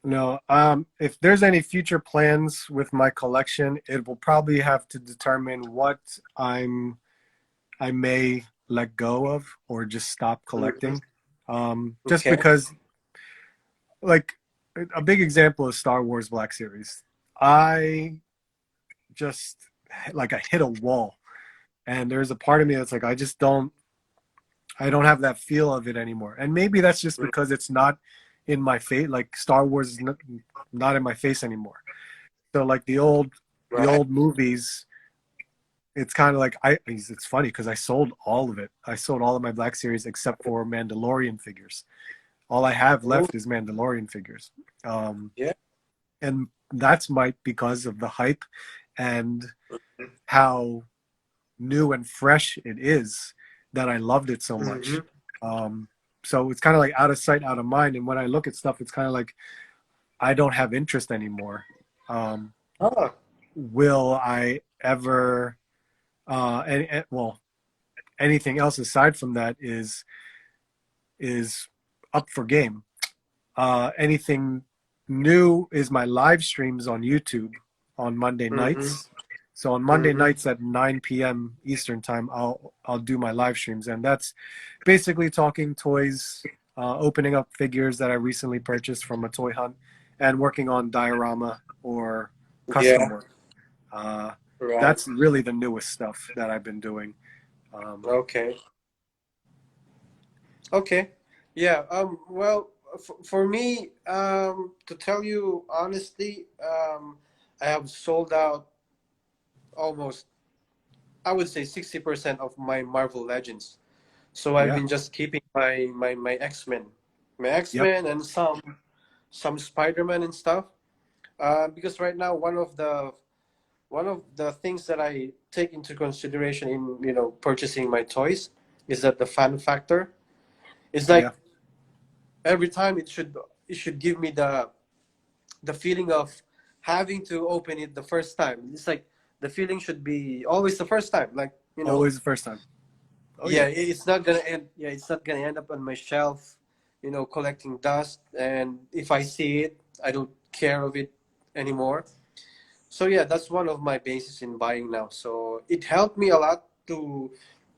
No, if there's any future plans with my collection, it will probably have to determine what I may let go of or just stop Mhm. collecting. Just Okay. because, like, a big example is Star Wars Black Series. I just like I hit a wall, and there's a part of me that's like I don't have that feel of it anymore. And maybe that's just because it's not in my face. Like Star Wars is not in my face anymore. So like the Right. old movies, it's kind of like it's funny because I sold all of it. I sold all of my Black Series except for Mandalorian figures. All I have Oh, left is Mandalorian figures. Um, yeah. and that's might because of the hype and how new and fresh it is that I loved it so Mm-hmm. much. Um, so it's kind of like out of sight, out of mind. And when I look at stuff, it's kind of like I don't have interest anymore. Um, Ah. will I ever? Well, anything else aside from that is up for game. Anything new is my live streams on YouTube on Monday Mm-hmm. nights. So on Monday Mm-hmm. nights at 9 p.m. Eastern time, I'll do my live streams, and that's basically talking toys, opening up figures that I recently purchased from a toy hunt, and working on diorama or custom Yeah. work. Uh, Right. that's really the newest stuff that I've been doing. Um, Okay. Okay. Yeah. Well, for me, to tell you honestly, I have sold out almost, I would say 60% of my Marvel Legends. So I've yeah, been just keeping my X-Men, my yep, X-Men and some Spider-Man and stuff. Because right now one of the things that I take into consideration in purchasing my toys is that the fun factor. It's yeah, like every time it should give me the feeling of having to open it the first time. It's like the feeling should be always the first time. Like always the first time. Oh yeah, yeah, it's not gonna end. Yeah, it's not gonna end up on my shelf, collecting dust. And if I see it, I don't care of it anymore. So yeah, that's one of my bases in buying now. So it helped me a lot to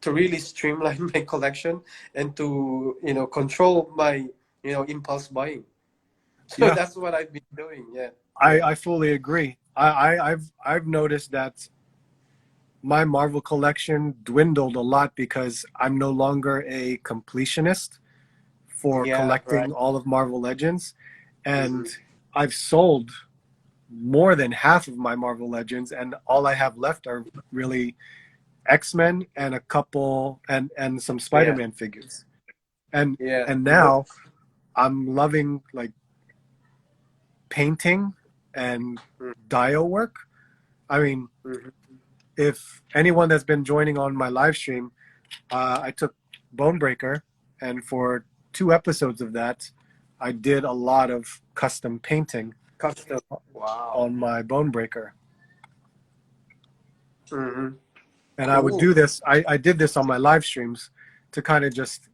really streamline my collection and to control my impulse buying. So yeah. that's what I've been doing. Yeah, yeah. I fully agree. I've noticed that my Marvel collection dwindled a lot because I'm no longer a completionist for Yeah, right. collecting all of Marvel Legends, and Hmm. I've sold more than half of my Marvel Legends, and all I have left are really X-Men and a couple and some Yeah, Spider-Man figures. And yeah. and now I'm loving like painting and dio work. I mean, Mm-hmm. if anyone that's been joining on my live stream, I took Bonebreaker, and for 2 episodes of that, I did a lot of custom painting Custom. Wow. on my Bonebreaker. Mm-hmm. And I would Cool. do this. I did this on my live streams to kind of just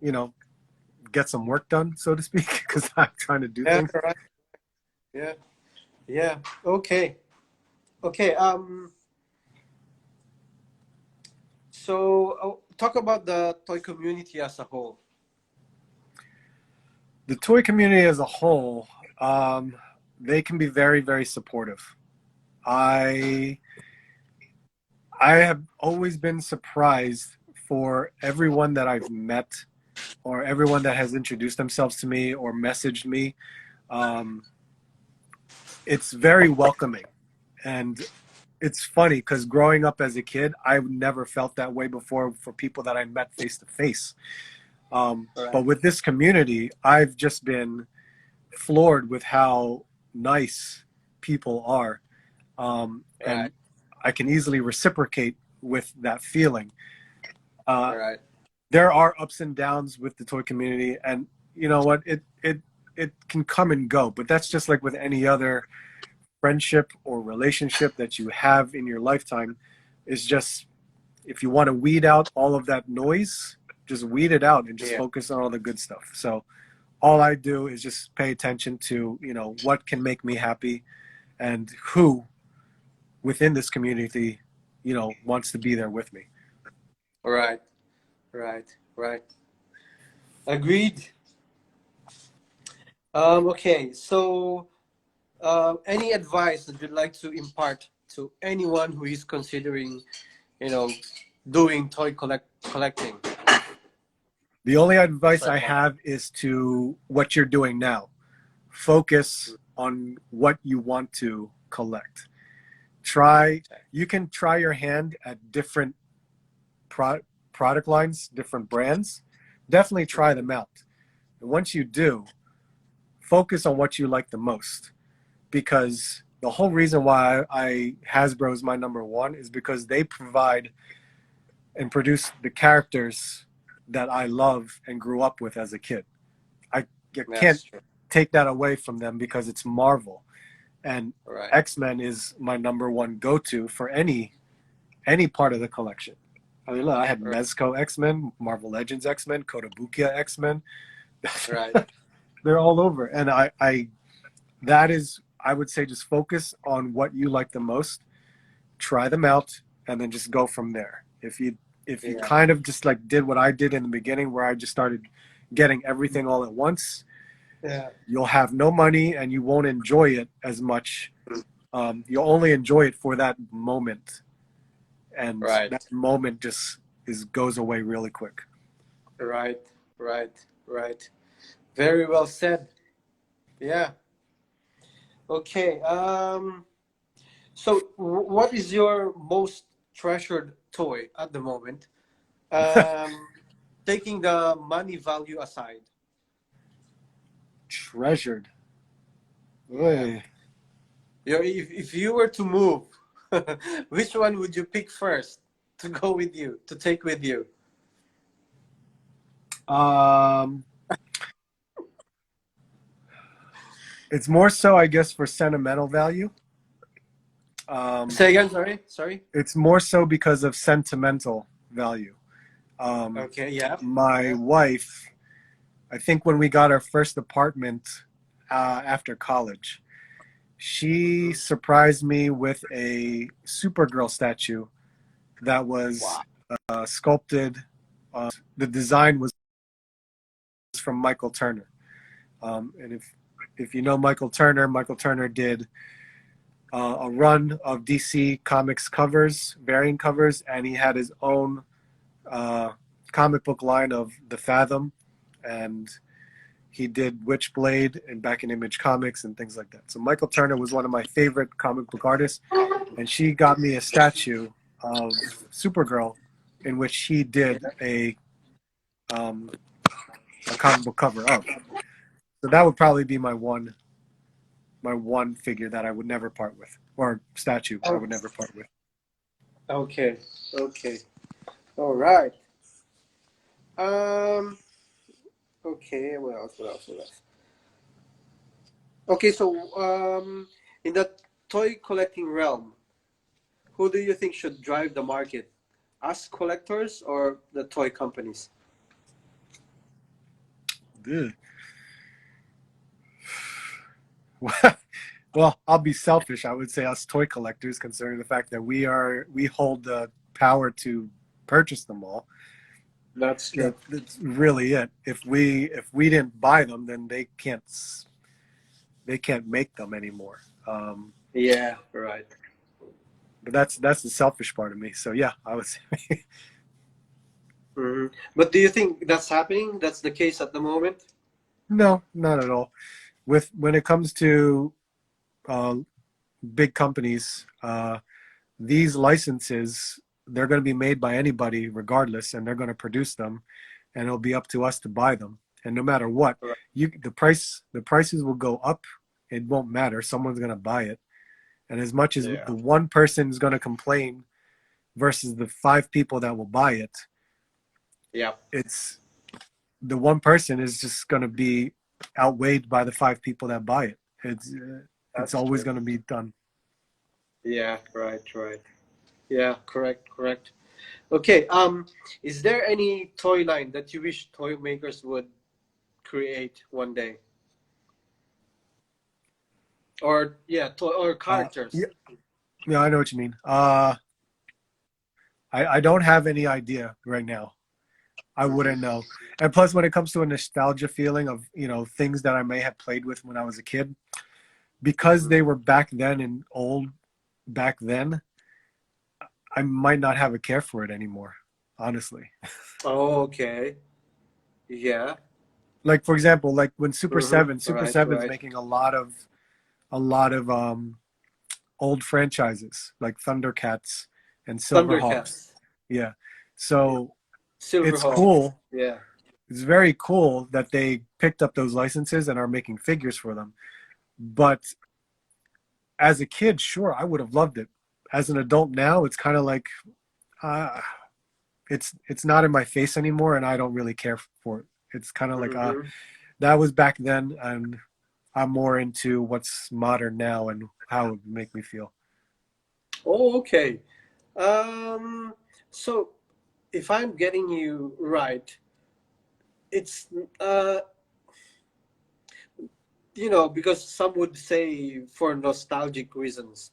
get some work done, so to speak, because I'm trying to do Yeah, things. right. Yeah, yeah. Okay, okay. So talk about the toy community as a whole. The toy community as a whole, they can be very, very supportive. I I have always been surprised for everyone that I've met or everyone that has introduced themselves to me or messaged me. Um, it's very welcoming. And it's funny because growing up as a kid, I never felt that way before for people that I met face to face. But Right. with this community, I've just been floored with how nice people are. And Right. I can easily reciprocate with that feeling. Uh, Right. there are ups and downs with the toy community, and you know what? It can come and go, but that's just like with any other friendship or relationship that you have in your lifetime. Is just if you want to weed out all of that noise, just weed it out and just Yeah. focus on all the good stuff. So all I do is just pay attention to, what can make me happy and who within this community, wants to be there with me. Right. Right. Right. Agreed. Okay. So, any advice that you'd like to impart to anyone who is considering, you know, doing collecting? The only advice Like I what? have is to what you're doing now. Focus on what you want to collect. Try, you can try your hand at different pro- product lines, different brands. Definitely try them out. And once you do, focus on what you like the most. Because the whole reason why I Hasbro is my number one is because they provide and produce the characters that I love and grew up with as a kid. I can't That's true. take that away from them because it's Marvel, and Right. X-Men is my number one go-to for any part of the collection. I mean, look, I had Right. Mezco X-Men, Marvel Legends X-Men, Kotobukiya X-Men. Right. They're all over, and I that is, I would say, just focus on what you like the most, try them out, and then just go from there. If you Yeah. kind of just like did what I did in the beginning, where I just started getting everything all at once, Yeah. you'll have no money and you won't enjoy it as much. You'll only enjoy it for that moment, and Right. that moment just goes away really quick. Right. Right. Right. Very well said. Yeah. Okay. So, what is your most treasured toy at the moment? Um, Taking the money value aside. Treasured. Yeah. Oy. If you were to move, which one would you pick first to go with you, to take with you? Um, it's more so, I guess, for sentimental value. Um, Say again. Sorry. Sorry. it's more so because of sentimental value. Um, Okay. Yeah. my Yeah. wife, I think when we got our first apartment after college, she Hmm. surprised me with a Supergirl statue that was Wow. sculpted. The design was from Michael Turner. And if you know Michael Turner did a run of DC Comics covers, variant covers, and he had his own uh, comic book line of the Fathom, and he did Witchblade and Back in Image Comics and things like that. So Michael Turner was one of my favorite comic book artists, and she got me a statue of Supergirl in which he did um, a comic book cover of. So that would probably be my one figure that I would never part with, or statue I Oh, would never part with. okay. Okay. All right. Um. Okay. What else? What else? What else? Okay. So, in the toy collecting realm, who do you think should drive the market? Us collectors or the toy companies? Ugh. Well, I'll be selfish. I would say us toy collectors, considering the fact that we hold the power to purchase them all. That's true. That's really it. If we didn't buy them, then they can't make them anymore. Yeah. Right. But that's the selfish part of me. So yeah, I would say Hmm. But do you think that's happening? That's the case at the moment? no, not at all. With when it comes to uh, big companies, these licenses they're going to be made by anybody regardless, and they're going to produce them, and it'll be up to us to buy them. And no matter what, Right. the prices will go up. It won't matter. Someone's going to buy it. And as much as Yeah. the one person is going to complain versus the five people that will buy it, Yeah. it's the one person is just going to be outweighed by the five people that buy it. It's That's always true. going to be done. Yeah. Right. Right. Yeah. Correct. Correct. Okay. Is there any toy line that you wish toy makers would create one day, or yeah, toy or characters? Yeah, yeah, I know what you mean. I don't have any idea right now. I wouldn't Hmm. know. And plus, when it comes to a nostalgia feeling of things that I may have played with when I was a kid, because Hmm. they were back then and old back then, I might not have a care for it anymore. Honestly, Oh, okay. Yeah. like for example, like when Mm-hmm. Super Right. Seven's Right. making a lot of old franchises like Thundercats and Silverhawks. Thundercats. Yeah, Yeah. so it's Silverhawks. cool. Yeah. It's very cool that they picked up those licenses and are making figures for them. But as a kid, sure, I would have loved it. As an adult now, it's kind of like uh, it's not in my face anymore, and I don't really care for it. It's kind of like Hmm. that was back then, and I'm more into what's modern now and how it would make me feel. Oh, okay. Um, so if I'm getting you right, it's uh, because some would say for nostalgic reasons.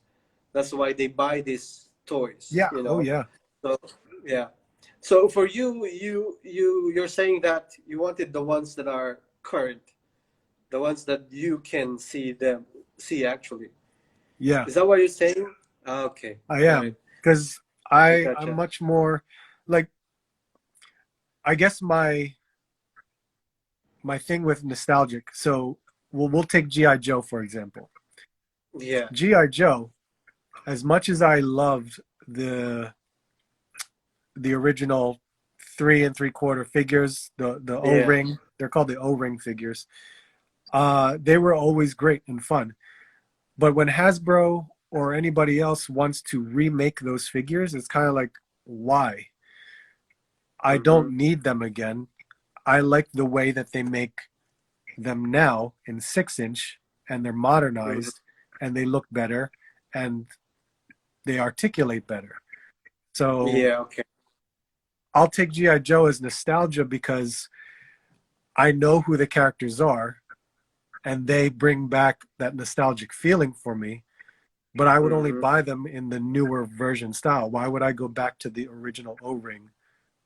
That's why they buy these toys, Yeah. Oh yeah. So yeah. So for you, you're saying that you wanted the ones that are current, the ones that you can see actually. Yeah. Is that what you're saying? Ah, okay. I All right. am because I I'm gotcha. much more like I guess my thing with nostalgic. So we'll take GI Joe for example. Yeah. GI Joe, as much as I loved the original 3 3/4 figures, the O Yeah. ring, they're called the O ring figures. They were always great and fun. But when Hasbro or anybody else wants to remake those figures, it's kind of like, why? I Mm-hmm. don't need them again. I like the way that they make them now in 6 inch and they're Mm-hmm. modernized and they look better and they articulate better. So Yeah. Okay. I'll take G.I. Joe as nostalgia because I know who the characters are and they bring back that nostalgic feeling for me. But I would only Mm-hmm. buy them in the newer version style. Why would I go back to the original O ring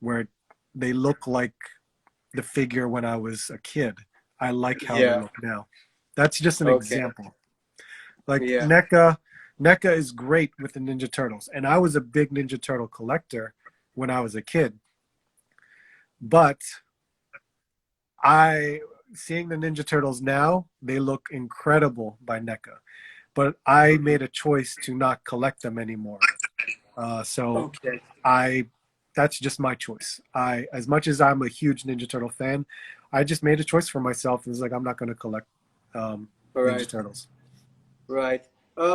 where they look like the figure when I was a kid? I like how they Yeah. look now. That's just an Okay. example. Like Yeah. NECA is great with the Ninja Turtles, and I was a big Ninja Turtle collector when I was a kid. But I seeing the Ninja Turtles now, they look incredible by NECA. But I Mm-hmm. made a choice to not collect them anymore. So Okay. I that's just my choice. I as much as I'm a huge Ninja Turtle fan, I just made a choice for myself. It's like I'm not going to collect All Ninja right. Turtles. Right.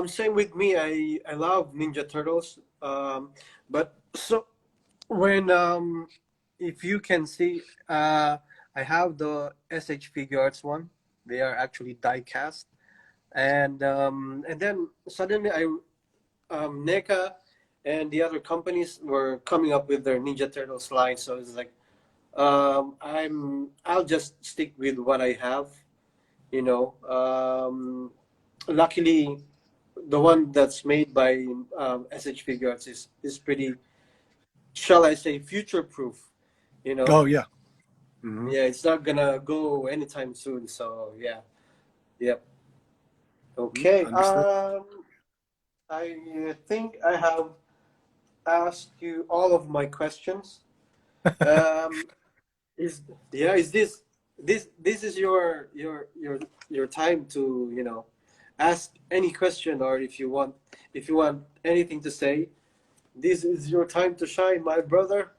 Same with me. I love Ninja Turtles. But so when if you can see, I have the SH Figure one. They are actually die cast, and then suddenly NECA and the other companies were coming up with their Ninja Turtles line. So it's like I'll just stick with what I have. You know, luckily the one that's made by SH Figures is pretty, shall I say, future proof. You know, Oh yeah. Hmm. yeah, it's not gonna go anytime soon. So yeah, yep. Okay. Understood. I think I have asked you all of my questions. Um, is yeah, is this is your time to, ask any question, or if you want anything to say, this is your time to shine, my brother.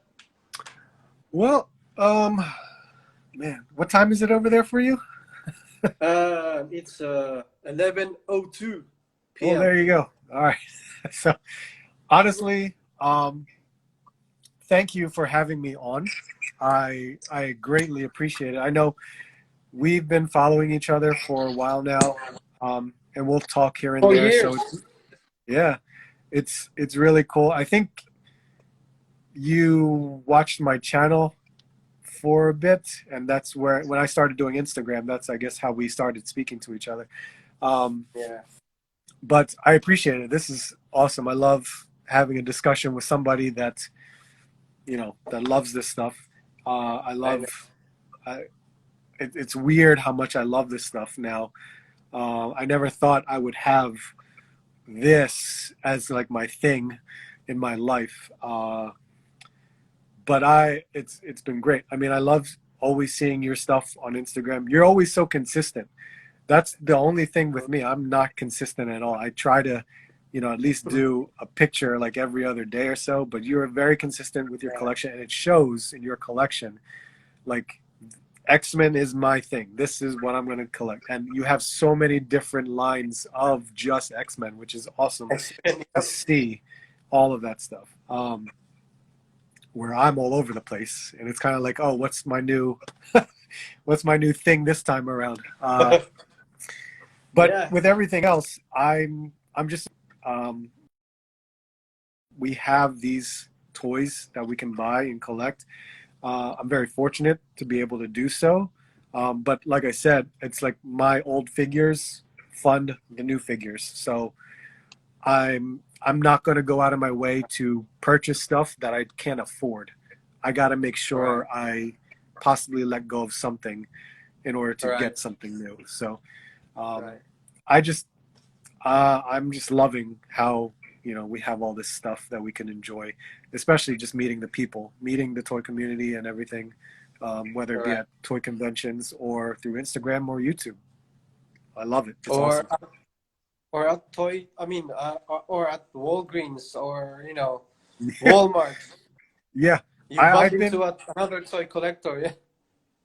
Well, man, what time is it over there for you? It's 11:02 Oh, p.m. there you go. All right. So honestly, thank you for having me on. I greatly appreciate it. I know we've been following each other for a while now, and we'll talk here and For there. So years. it's, yeah, it's really cool. I think you watched my channel for a bit, and that's where when I started doing Instagram, that's I guess how we started speaking to each other. Um, Yeah. but I appreciate it. This is awesome. I love having a discussion with somebody that that loves this stuff. I I know. love. I, it's weird how much I love this stuff now. I never thought I would have this as like my thing in my life. But it's been great. I mean, I love always seeing your stuff on Instagram. You're always so consistent. That's the only thing with me. I'm not consistent at all. I try to, at least do a picture like every other day or so, but you're very consistent with your Yeah. collection and it shows in your collection. Like X-Men is my thing. This is what I'm going to collect. And you have so many different lines of just X-Men, which is awesome Expand, to yep. see all of that stuff. Where I'm all over the place and it's kind of like, oh, what's my new thing this time around? But Yeah. with everything else, I'm just we have these toys that we can buy and collect. I'm very fortunate to be able to do so. But like I said, it's like my old figures fund the new figures. So I'm not going to go out of my way to purchase stuff that I can't afford. I got to make Right. sure I possibly let go of something in order to Right. get something new. So um, Right. I just I'm just loving how we have all this stuff that we can enjoy, especially just meeting the people, meeting the toy community and everything, whether it be Right. at toy conventions or through Instagram or YouTube. I love it. It's Or awesome. or at toy. I mean, or at Walgreens, or Walmart. Yeah, You bump I've into been. another toy collector. Yeah.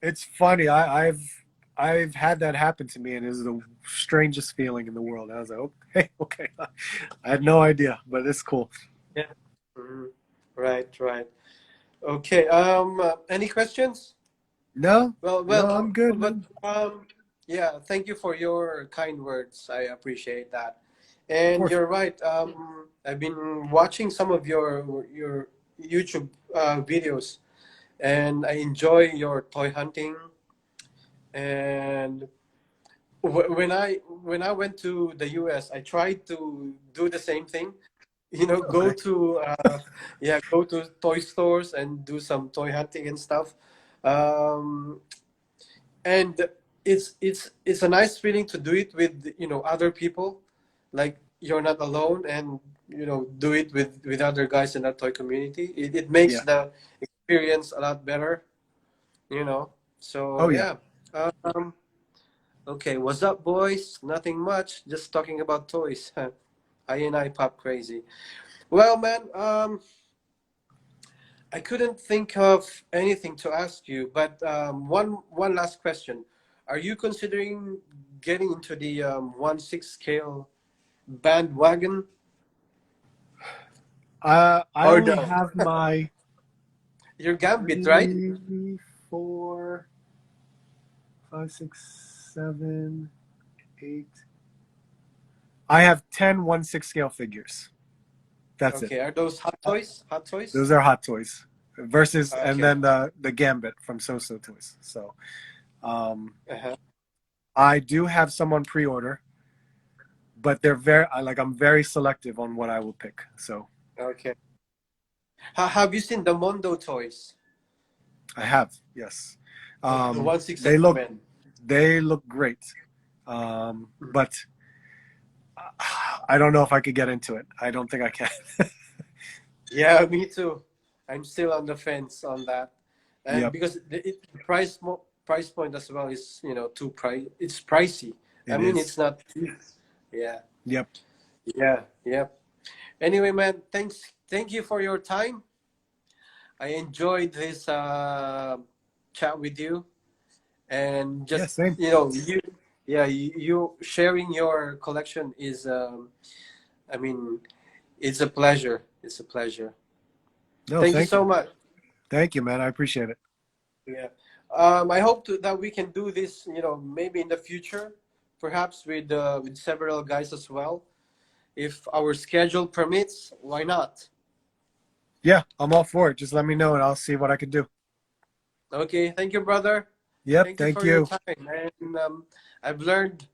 It's funny. I've had that happen to me, and it's the strangest feeling in the world. I was like, okay, okay. I had no idea, but it's cool. Yeah. Mhm. Right. Right. Okay. Any questions? No, Well, no, I'm good, but man. yeah. Thank you for your kind words. I appreciate that. Of And course. you're right. I've been watching some of your YouTube videos, and I enjoy your toy hunting. And when I went to the US, I tried to do the same thing. Go Okay. to go to toy stores and do some toy hunting and stuff. Um, and it's a nice feeling to do it with other people, like you're not alone, and do it with other guys in that toy community. It makes Yeah. the experience a lot better, you know. So Oh yeah. yeah. Um, okay, what's up, boys? Nothing much. Just talking about toys. I and I pop crazy. Well, man, I couldn't think of anything to ask you, but one last question. Are you considering getting into the 1/6 scale bandwagon, I or only no? have my Your Gambit, right? 3, 4, 5, 6, 7, 8. I have 10 1/6 scale figures. That's it. Okay, are those hot toys? Hot toys? Those are hot toys. Versus, and Okay. then the Gambit from So Toys. So um, Uh-huh. I do have some on pre-order, but they're I'm very selective on what I will pick. So Okay. Have you seen the Mondo toys? I have, yes. The 1/6 They look X-Men. they look great, but I don't know if I could get into it. I don't think I can. Yeah, me too. I'm still on the fence on that, and Yep, because the price point as well is too it's pricey. I it mean, is. it's not cheap. Yeah, Yep. yeah, yeah. Anyway, man, thank you for your time. I enjoyed this chat with you, and Yeah, just same. you sharing your collection is I mean, it's a pleasure. It's a pleasure. No, Thank you thank so you. much. Thank you, man. I appreciate it. Yeah. I hope that we can do this, maybe in the future, perhaps with several guys as well. If our schedule permits, why not? Yeah, I'm all for it. Just let me know and I'll see what I can do. Okay. Thank you, brother. Yep, Thank you thank for your you. time. And I've learned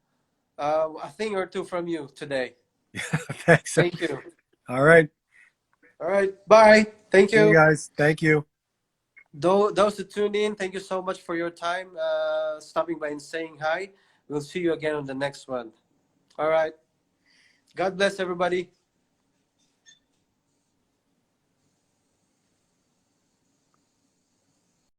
a thing or two from you today. Thanks. Thank you. All right. All right. Bye. Thank See you you. guys. Thank you. Those who tuned in, thank you so much for your time, stopping by and saying hi. We'll see you again on the next one. All right. God bless everybody.